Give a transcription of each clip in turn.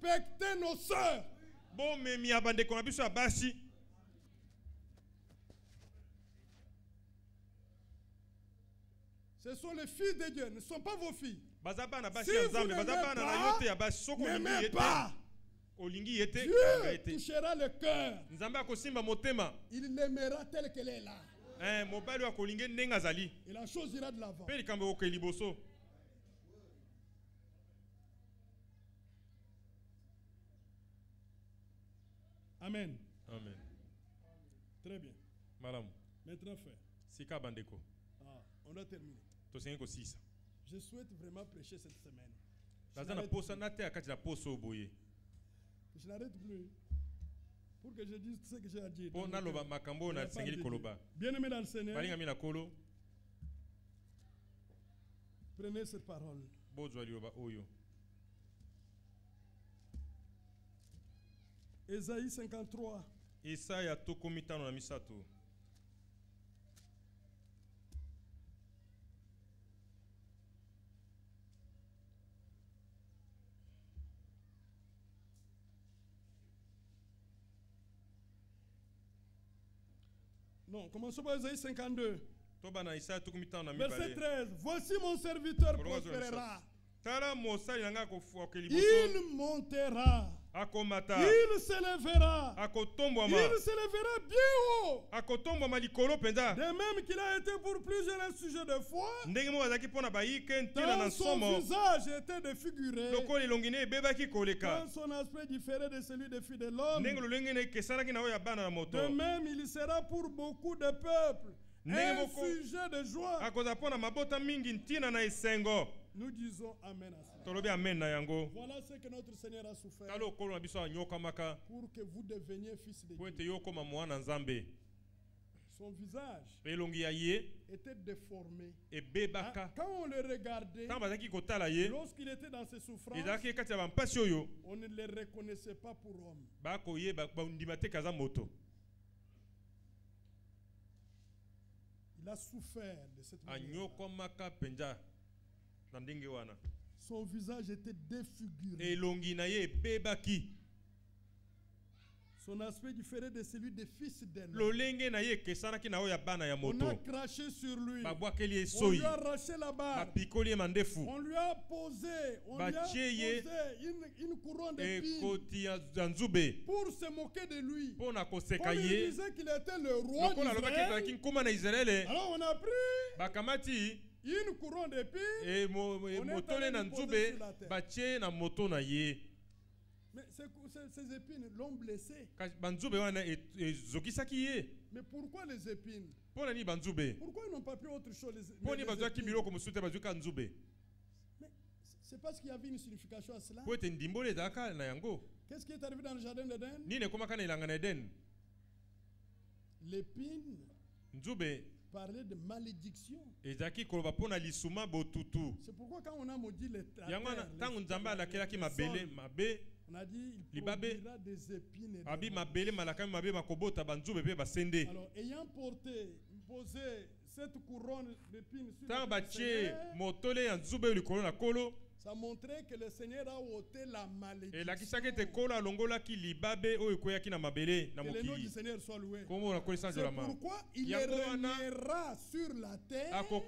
respecter nos sœurs. Bon, mais mi abande qu'on a besoin bashi. Ce sont les filles de Dieu, ne sont pas vos filles. Si vous n'aimez pas, Dieu touchera le cœur. Il l'aimera tel qu'elle est là. Et la chose ira de l'avant. Amen. Amen. Très bien. Madame. Maintenant, frère. On a terminé. Je souhaite vraiment prêcher cette semaine. Je n'arrête plus. Pour que je dise ce que j'ai à dire. Bien-aimé dans le Seigneur, prenez cette parole. Ésaïe 53. Non, commençons par Ésaïe 52. Verset 13. Voici mon serviteur prospérera. Il montera. Il s'élèvera. Il s'élèvera bien haut. De même qu'il a été pour plusieurs un sujet de foi, tant son visage était défiguré, quand son aspect différait de celui des filles de l'homme. De même, il sera pour beaucoup de peuples un sujet de joie. Nous disons Amen à cela. Voilà ce que notre Seigneur a souffert pour que vous deveniez fils de Dieu. Son visage était déformé. Quand on le regardait, lorsqu'il était dans ses souffrances, on ne le reconnaissait pas pour homme. Il a souffert de cette manière. Son visage était défiguré. Son aspect différait de celui des fils d'Élie. On a craché sur lui. On lui a arraché la barbe. On lui a posé une couronne d'épines pour se moquer de lui. Comme il disait qu'il était le roi d'Israël. Alors on a pris une couronne d'épines. On est allé lui poser sur la terre. Mais ces épines l'ont blessé. Mais pourquoi les épines? Pourquoi ils n'ont pas pris autre chose? Mais c'est parce qu'il y avait une signification à cela. Qu'est-ce qui est arrivé dans le jardin d'Éden? L'épine parlait de malédiction. C'est pourquoi quand on a maudit la terre, on a dit il produira des épines. Alors, ayant posé cette couronne d'épines sur le Seigneur, ça montrait que le Seigneur a ôté la malédiction. Que le nom du Seigneur soit loué. C'est pourquoi il régnera sur la terre avant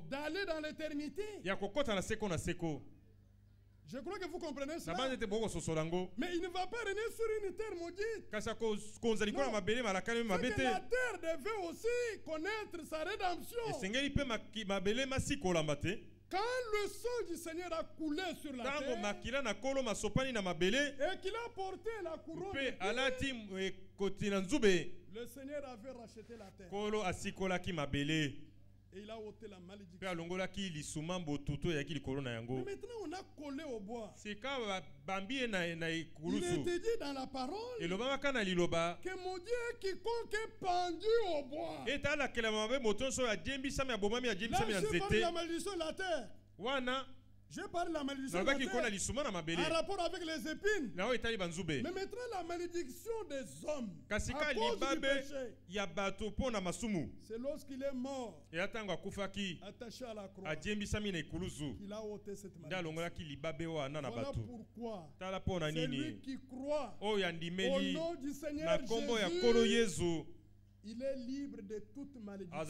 d'aller dans l'éternité. Je crois que vous comprenez cela. Mais il ne va pas régner sur une terre maudite. Non. C'est que la terre devait aussi connaître sa rédemption. Quand le sang du Seigneur a coulé sur la terre et qu'il a porté la couronne, le Seigneur avait racheté la terre. Et il a ôté la malédiction. Mais maintenant on a collé au bois. Il était dit dans la parole que maudit est quiconque est pendu au bois. Là, je parle de la malédiction de la terre. Je parle de la malédiction en rapport avec les épines. Mais maintenant la malédiction des hommes à cause du péché. C'est lorsqu'il est mort, attaché à la croix, qu'il a ôté cette malédiction. Voilà pourquoi c'est lui qui croit au nom du Seigneur Jésus. Il est libre de toute malédiction.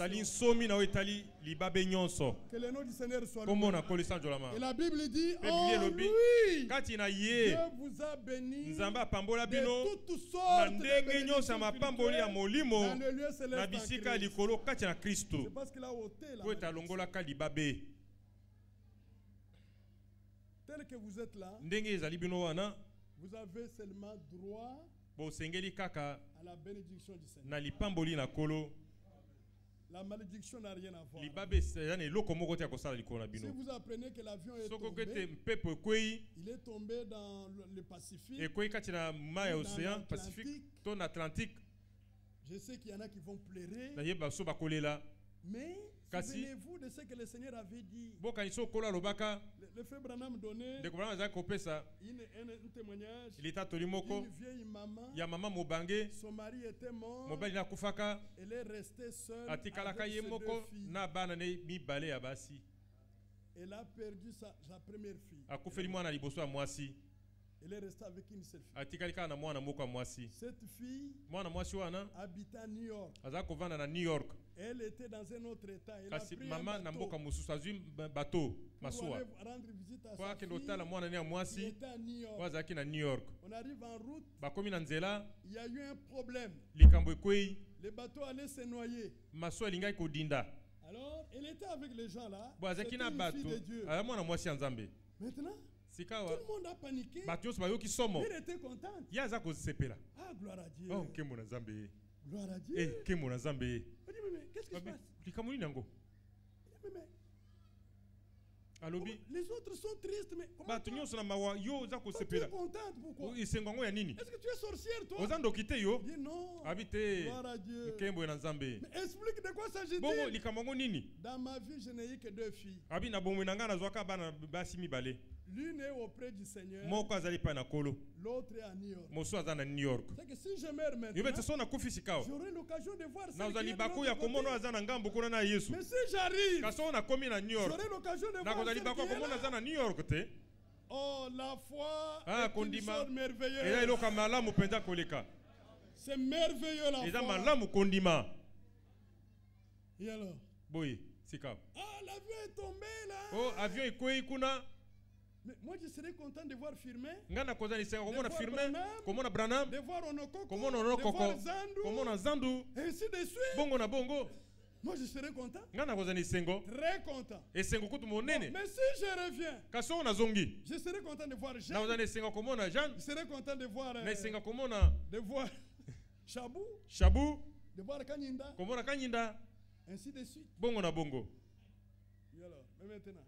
Que le nom du Seigneur soit loué. Et la Bible dit, en lui, Dieu vous a béni de toutes sortes de bénédictions dans le lieu céleste en Christ. C'est parce qu'il a ôté la malédiction. Tel que vous êtes là, vous avez seulement droit à la bénédiction du Seigneur. La malédiction n'a rien à voir. Si vous apprenez que l'avion est tombé, il est tombé dans le Pacifique, dans l'Atlantique. Je sais qu'il y en a qui vont pleurer. Mais souvenez-vous de ce que le Seigneur avait dit. Le frère Branham donnait un témoignage. Une vieille maman, son mari était mort, elle est restée seule avec ses 2 filles. Elle a perdu sa première fille. Elle est restée avec une seule fille. Cette fille habitait à New York. Elle était dans un autre état. Elle a pris un bateau pour aller rendre visite à sa fille qui était à New York. On arrive en route. Il y a eu un problème. Le bateau allait se noyer. Alors, elle était avec les gens là. C'était une fille de Dieu. Maintenant, tout le monde a paniqué. Elle était contente. Ah, gloire à Dieu. Gloire à Dieu. Mais qu'est-ce qui se passe? Les autres sont tristes, mais comment tu es contente? Pourquoi? Est-ce que tu es sorcière, toi? Dis non. Gloire à Dieu. Mais explique de quoi s'agit-il? Dans ma vie, je n'ai eu que 2 filles. L'une est auprès du Seigneur, l'autre est à New York. C'est que si je meurs maintenant, j'aurai l'occasion de voir celle qui est de l'autre côté. Mais si j'arrive, j'aurai l'occasion de voir celle qui est là. Oh, la foi est une chose merveilleuse. C'est merveilleux la foi. Et alors? Ah, l'avion est tombé là. Mais moi je serais content de voir Firmin, de voir Onokoko, de voir Zandu, et ainsi de suite. Moi je serais content. Très content. Mais si je reviens, je serais content de voir Jean. Je serais content de voir Chabou, de voir Kanyinda, ainsi de suite. Et alors, mais maintenant,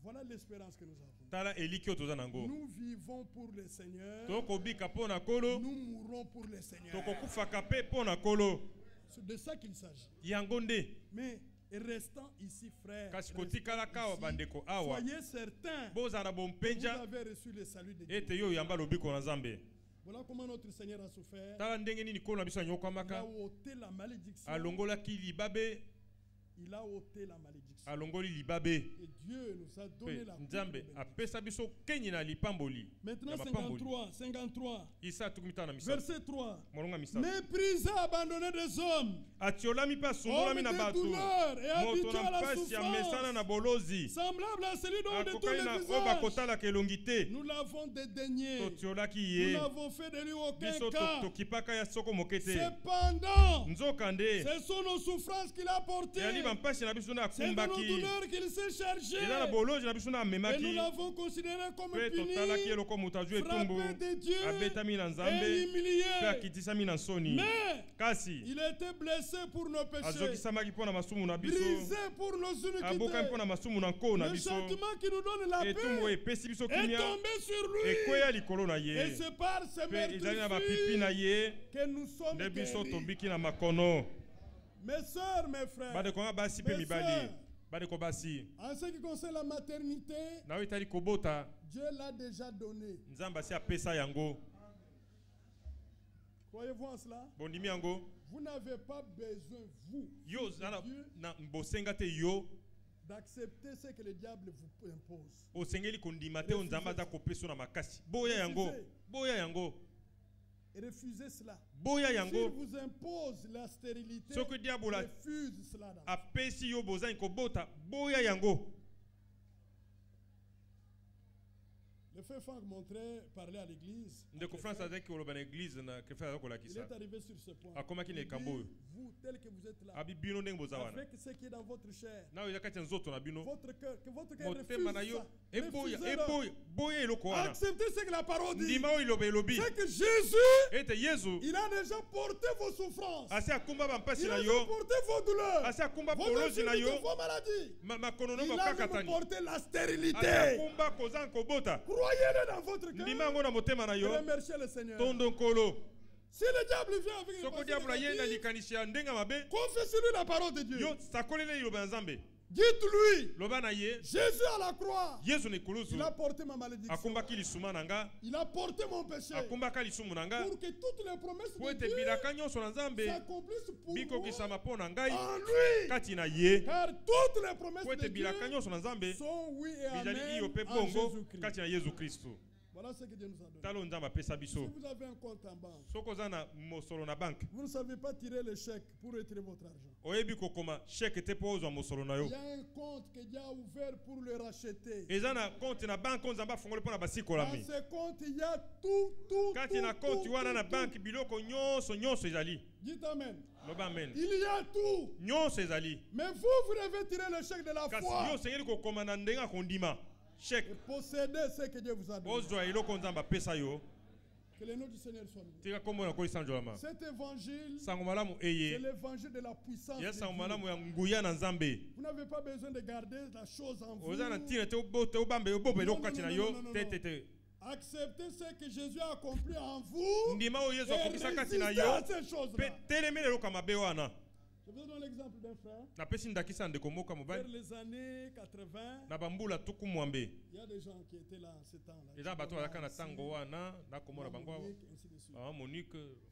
voilà l'espérance que nous avons. Nous vivons pour le Seigneur. Nous mourrons pour le Seigneur. C'est de ça qu'il s'agit. Mais restant ici, frères, soyez certains que vous avez reçu le salut de Dieu. Voilà comment notre Seigneur a souffert. Il a ôté la malédiction. Il a ôté la malédiction. Et Dieu nous a donné la Maintenant 53. Verset 3. Méprisé, abandonné des hommes. Homme de douleur et habitué à la souffrance. Semblable à celui dont on détourne le visage. Nous l'avons dédaigné. Nous n'avons fait de lui aucun cas. Cependant, ce sont nos souffrances qu'il a portées. C'est de nos douleurs qu'il s'est chargé. Et nous l'avons considéré comme puni, frappé de Dieu et humilié. Mais il était blessé pour nos péchés, brisé pour nos iniquités. Le châtiment qui nous donne la paix est tombé sur lui. Et c'est par ses meurtrissures que nous sommes guéris. Mes soeurs, mes frères, En ce qui concerne la maternité, Dieu l'a déjà donné. Croyez-vous en cela? Vous n'avez pas besoin, vous, d'accepter ce que le diable vous impose. Refusez cela. S'il vous impose la stérilité, refuse cela. Le frère Franck montrait, parlait à l'église. Il est arrivé sur ce point. Vous, tel que vous êtes là, avec ce qui est dans votre chair, votre cœur, que votre cœur refuse ça. Acceptez ce que la parole dit. C'est que Jésus, il a déjà porté vos souffrances. Il a déjà porté vos douleurs, vos maladies. Il a déjà porté la stérilité. Croyez-le dans votre cœur. Remerciez le Seigneur. Si le diable vient avec confessez-lui la parole de Dieu. Dites-lui, Jésus à la croix, il a porté ma malédiction. Il a porté mon péché. Pour que toutes les promesses de Dieu s'accomplissent pour vous en lui. Car toutes les promesses de Dieu sont oui et amen en Jésus-Christ. Voilà ce que Dieu nous a donné. Si vous avez un compte en banque, vous ne savez pas tirer le chèque pour retirer votre argent. Il y a un compte que Dieu a ouvert pour le racheter. Dans ce compte, il y a tout. Dites Amen. Il y a tout. Mais vous devez tirer le chèque de la foi. Et posséder ce que Dieu vous a donné. Que le nom du Seigneur soit loué. Cet évangile, c'est l'évangile de la puissance de Dieu. Vous n'avez pas besoin de garder la chose en vous. Acceptez ce que Jésus a accompli en vous et résistez à ces choses-là. Je vous donne l'exemple d'un frère. Vers les années 80, il y a des gens qui étaient là en ce temps-là. Monique,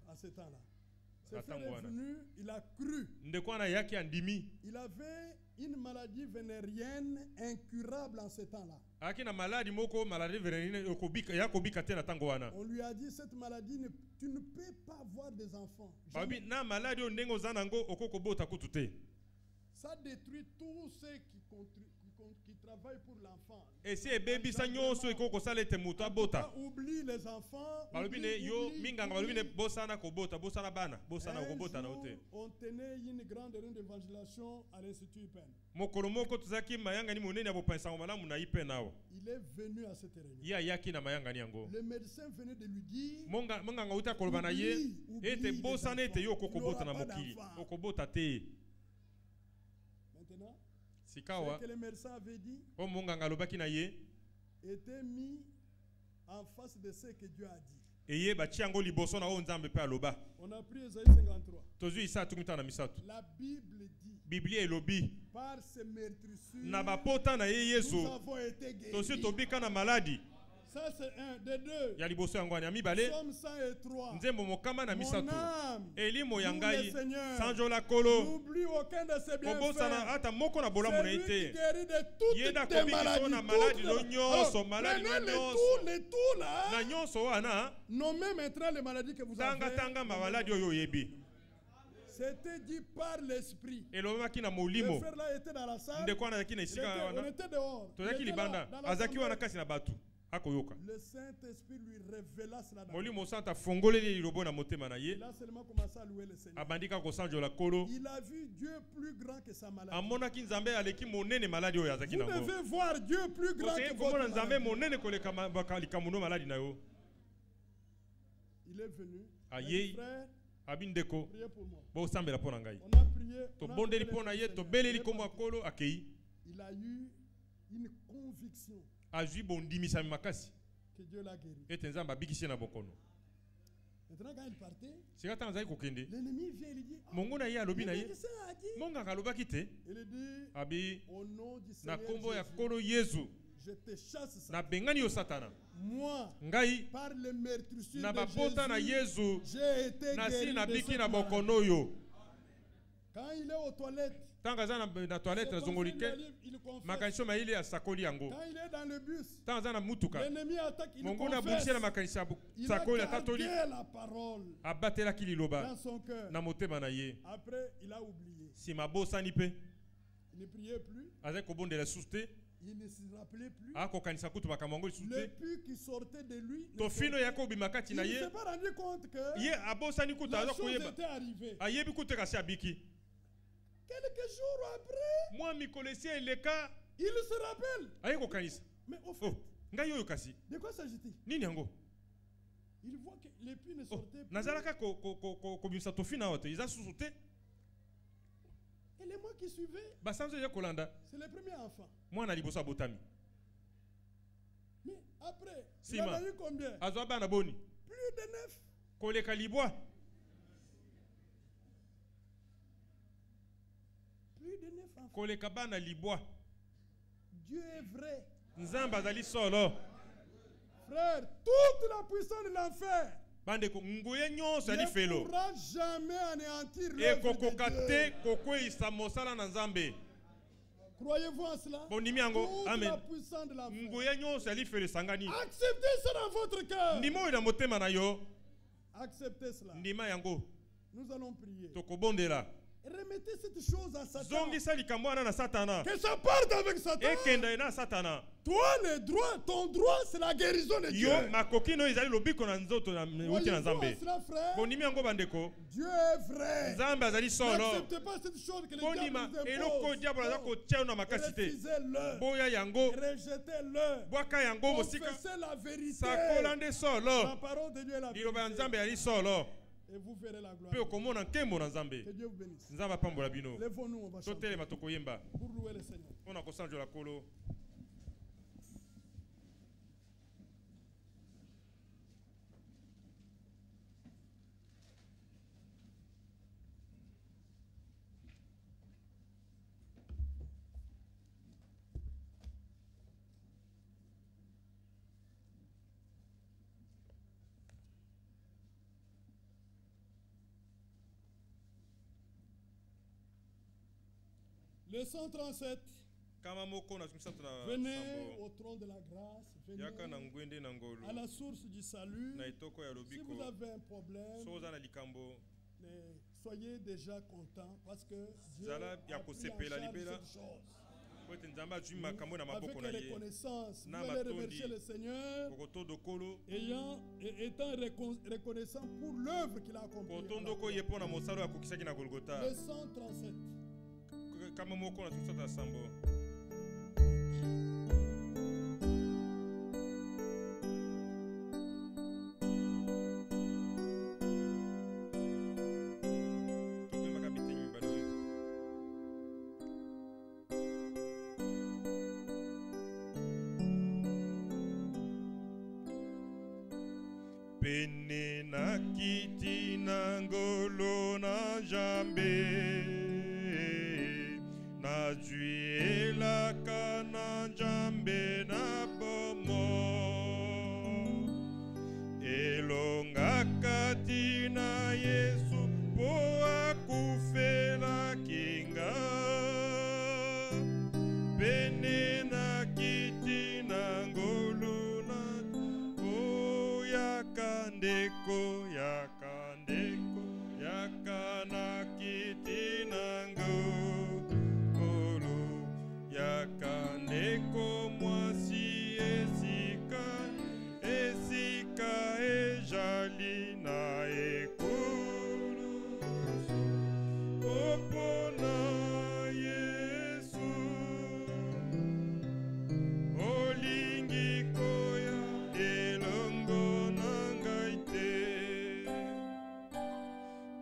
à ce temps-là. Ce frère est venu, il a cru. Il avait une maladie vénérienne incurable en ce temps-là. On lui a dit, cette maladie, tu ne peux pas avoir des enfants. Ça détruit tous ceux qui travaillent pour l'enfant. Oublie les enfants. On tenait une grande réunion d'évangélisation à l'Institut Ipen. Il est venu à cette réunion. Le médecin venait de lui dire, maintenant, ce que le médecin avait dit était mis en face de ce que Dieu a dit. On a pris Esaïe 53. La Bible dit, par ces meurtrissures, nous avons été guéris. Ça c'est un des deux. Somme 103. Mon âme, loue le Seigneur. N'oublie aucun de ses bienfaits. C'est lui qui guérit de toutes tes maladies. Prenez les tout là. Nommez maintenant les maladies que vous avez. C'était dit par l'esprit. Le frère là était dans la salle. On était dehors. Le Saint-Esprit lui révéla cela. Là seulement commencé à louer le Seigneur. Il a vu Dieu plus grand que sa maladie. Vous devez voir Dieu plus grand que votre maladie. Il est venu. Frère, priez pour moi. On a prié. Il a eu une conviction que Dieu l'a guéri. Maintenant, quand il partait, l'ennemi vient et lui dit, Mongona ye alobi na ye. Monga kaloba kite. Il dit, Abi au nom du na Seigneur kombo ya Jésus, kolo Yesu. je te chasse ça. Na bengani yo satana. Moi, Ngai par le meurtrissure na de bapota na Yesu. j'ai été Na guéri si na de biki cette na maladie. bokono yo. Quand il est aux toilettes, Tanga za na toilette zongolike. il confesse. Makanisho maile ya sakoli yango. Quand il est dans le bus, Tanga za na mutuka. l'ennemi attaque, il Mongona confesse. bukisha na makanisha Il a sakoli gardé atatoli. la parole Abatela kililoba. dans son cœur. Na motema na ye. Après, il a oublié. Si mabosa ni pe. Il ne priait plus. Avec au bon de la souste. Il ne se rappelait plus. Le puits qui sortait de lui. Il ne s'est pas rendu compte que la chose était arrivée. Quelques jours après, il se rappelle. Mais au fait, de quoi s'agit-il? Il voit que les puits ne sortaient plus. Et les mois qui suivaient, c'est le premier enfant. Mais après, il en a eu combien? Plus de 9. Plus de 9 enfants. Dieu est vrai. Frère, toute la puissance de l'enfer ne pourra jamais anéantir l'œuvre de Dieu. Croyez-vous en cela? Toute la puissance de l'enfer. Acceptez ça dans votre cœur. Acceptez cela. Nous allons prier. Remettez cette chose à Satan. Que ça parte avec Satan. Toi, le droit, ton droit, c'est la guérison de Dieu. Cela, frère? Dieu est vrai. N'acceptez pas cette chose que le diable vous impose. Refusez-le. Rejetez-le. Confessez la vérité. La parole de Dieu est la vérité. Et vous verrez la gloire. Que Dieu vous bénisse. Lèvons-nous, on va chanter pour louer le Seigneur. Le 137. Venez au trône de la grâce. Venez à la source du salut. Si vous avez un problème, soyez déjà content parce que Dieu a pris en charge cette chose. Avec reconnaissance, vous allez remercier le Seigneur étant reconnaissant pour l'œuvre qu'il a accomplie. Le 137. Kama moko na tusata sambo pene na kiti na ngolo na jambe Najuela kana jambe na bomo elonga kati na Yesu po akufela kinga pene na kiti na ngolo na o yakandeko yakana kiti na ngolo Yakandeko mwasi esika ejali na ekulu opona Yesu olingi koya elongo na ngai te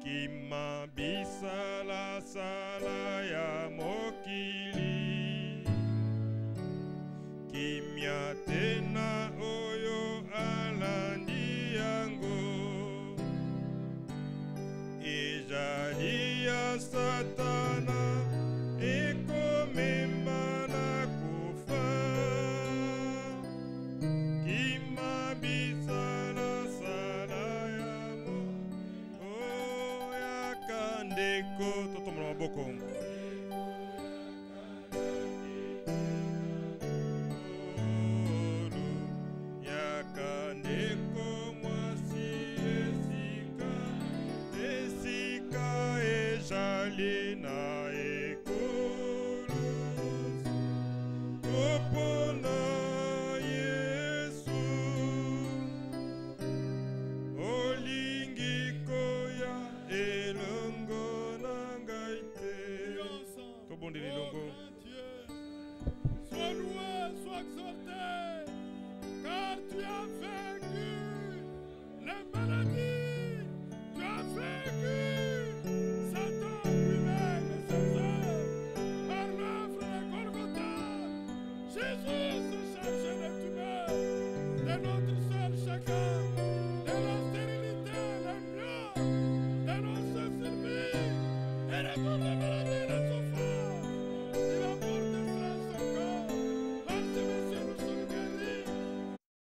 kima bisala sala ya mokili Kimya tena oyo alandi yango moko. Esika ejali na